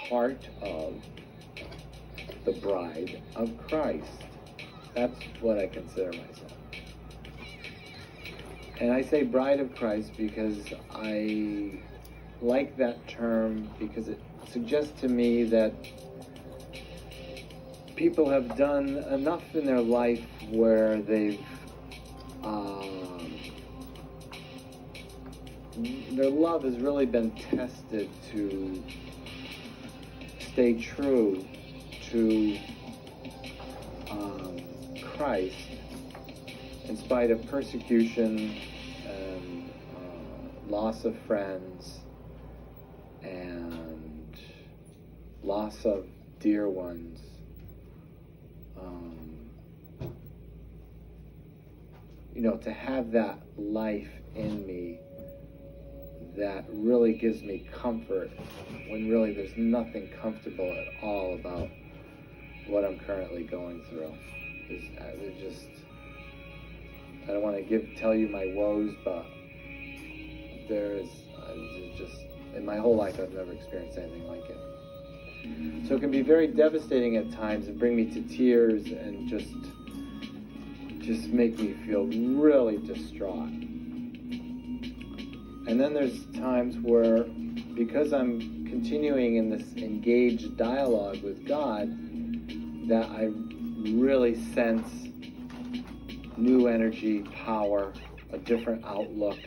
part of the bride of Christ. That's what I consider myself. And I say bride of Christ because I like that term, because it suggests to me that people have done enough in their life where they've their love has really been tested to stay true to Christ in spite of persecution and loss of friends and loss of dear ones. To have that life in me that really gives me comfort when really there's nothing comfortable at all about what I'm currently going through. I don't want to tell you my woes, but there's just, in my whole life I've never experienced anything like it. So it can be very devastating at times and bring me to tears and just make me feel really distraught. And then there's times where, because I'm continuing in this engaged dialogue with God, that I really sense new energy, power, a different outlook,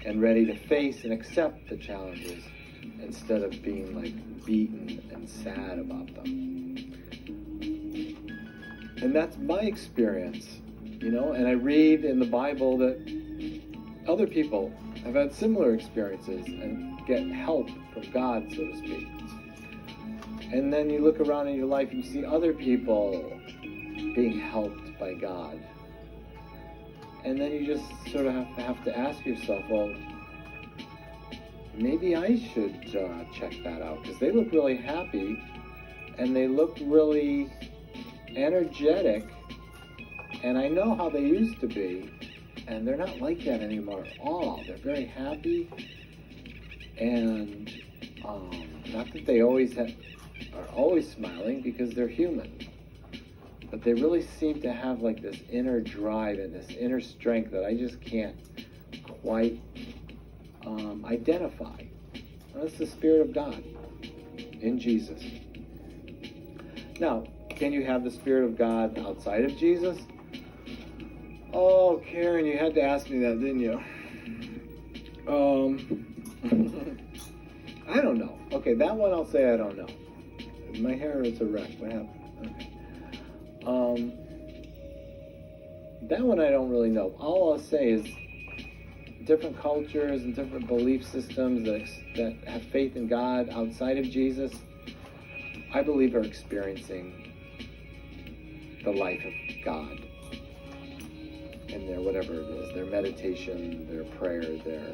and ready to face and accept the challenges instead of being like beaten and sad about them. And that's my experience, and I read in the Bible that other people have had similar experiences and get help from God, so to speak. And then you look around in your life and you see other people being helped by God. And then you just sort of have to ask yourself, well, maybe I should check that out, because they look really happy and they look really energetic, and I know how they used to be, and they're not like that anymore at all. They're very happy, and not that they are always smiling, because they're human, but they really seem to have like this inner drive and this inner strength that I just can't quite identify. And that's the Spirit of God in Jesus. Now, can you have the Spirit of God outside of Jesus? Oh, Karen, you had to ask me that, didn't you? I don't know. Okay, that one I'll say I don't know. My hair is a wreck. What happened? Okay. That one I don't really know. All I'll say is different cultures and different belief systems that have faith in God outside of Jesus, I believe are experiencing the life of God in their whatever it is, their meditation, their prayer, their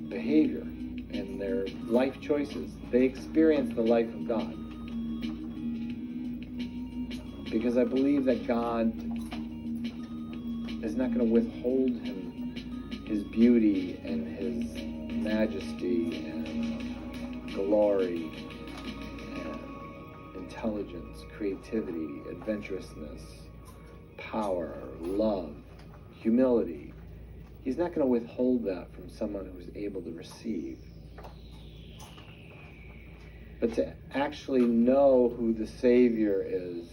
behavior, and their life choices. They experience the life of God. Because I believe that God is not going to withhold his beauty and his majesty and glory and intelligence, creativity, adventurousness, power, love, humility. He's not going to withhold that from someone who's able to receive. But to actually know who the Savior is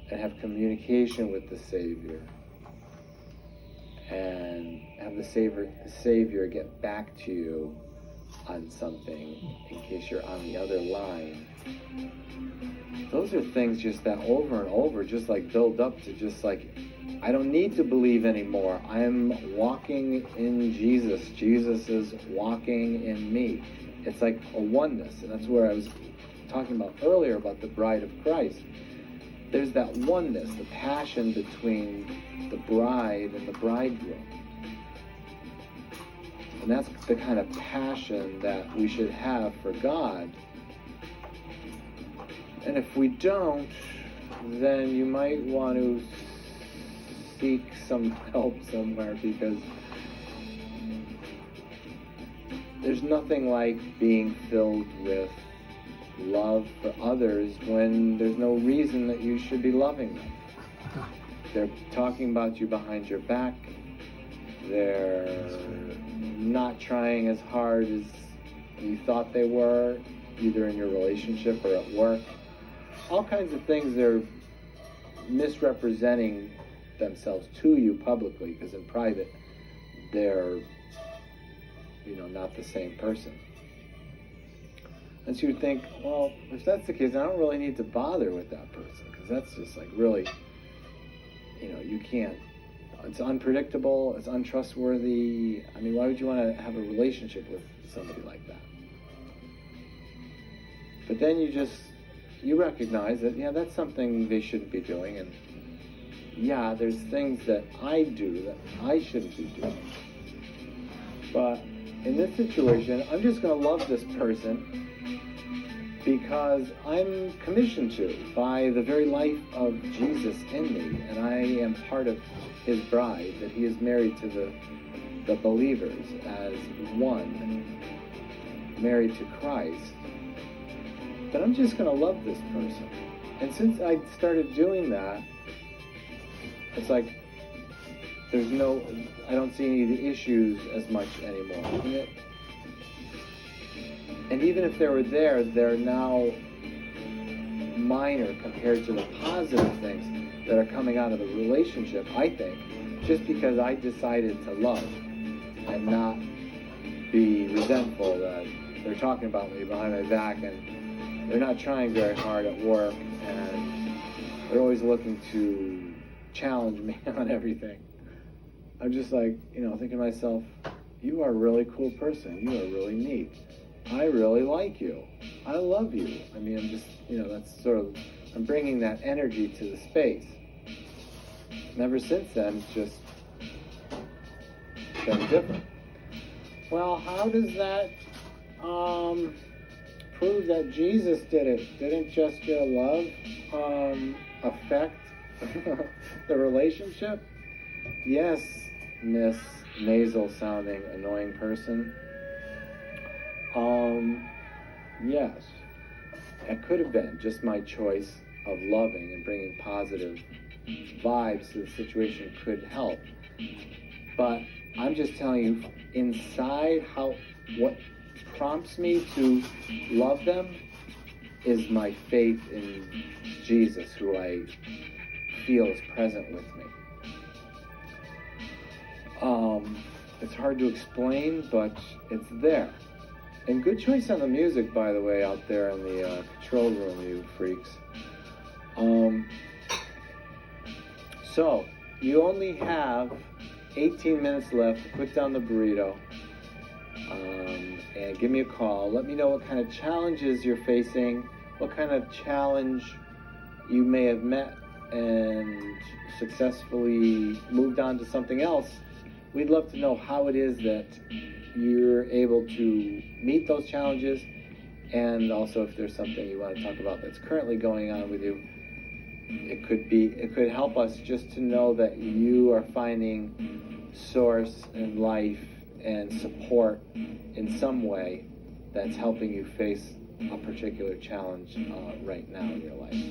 and have communication with the Savior and have the Savior get back to you on something in case you're on the other line. Those are things just that over and over just like build up to just like, I don't need to believe anymore. I'm walking in Jesus. Jesus is walking in me. It's like a oneness, and that's where I was talking about earlier about the bride of Christ. There's that oneness, the passion between the bride and the bridegroom. And that's the kind of passion that we should have for God. And if we don't, then you might want to seek some help somewhere, because there's nothing like being filled with love for others when there's no reason that you should be loving them. They're talking about you behind your back. They're not trying as hard as you thought they were, either in your relationship or at work. All kinds of things. They're misrepresenting themselves to you publicly, because in private they're, not the same person. And so you would think, well, if that's the case, I don't really need to bother with that person, because that's just like really, you can't. It's unpredictable, it's untrustworthy. I mean, why would you want to have a relationship with somebody like that? But then you recognize that, that's something they shouldn't be doing, and there's things that I do that I shouldn't be doing. But in this situation, I'm just going to love this person because I'm commissioned to by the very life of Jesus in me, and I am part of his bride, that he is married to the believers as one, married to Christ. But I'm just going to love this person. And since I started doing that, it's like I don't see any of the issues as much anymore. And even if they were there, they're now minor compared to the positive things that are coming out of the relationship, I think, just because I decided to love and not be resentful that they're talking about me behind my back, and they're not trying very hard at work, and they're always looking to challenge me on everything. I'm just like, thinking to myself, you are a really cool person. You are really neat. I really like you. I love you. I mean, I'm just, that's sort of, I'm bringing that energy to the space. And ever since then, it's just been different. Well, how does that prove that Jesus did it? Didn't just your love affect the relationship? Yes, Miss nasal-sounding, annoying person. Yes, it could have been just my choice of loving and bringing positive vibes to the situation could help. But I'm just telling you, inside, what prompts me to love them is my faith in Jesus, who I feel is present with me. It's hard to explain, but it's there. And good choice on the music, by the way, out there in the control room, you freaks. So, you only have 18 minutes left to put down the burrito and give me a call. Let me know what kind of challenges you're facing, what kind of challenge you may have met and successfully moved on to something else. We'd love to know how it is that you're able to meet those challenges, and also if there's something you want to talk about that's currently going on with you. It could help us just to know that you are finding source and life and support in some way that's helping you face a particular challenge right now in your life.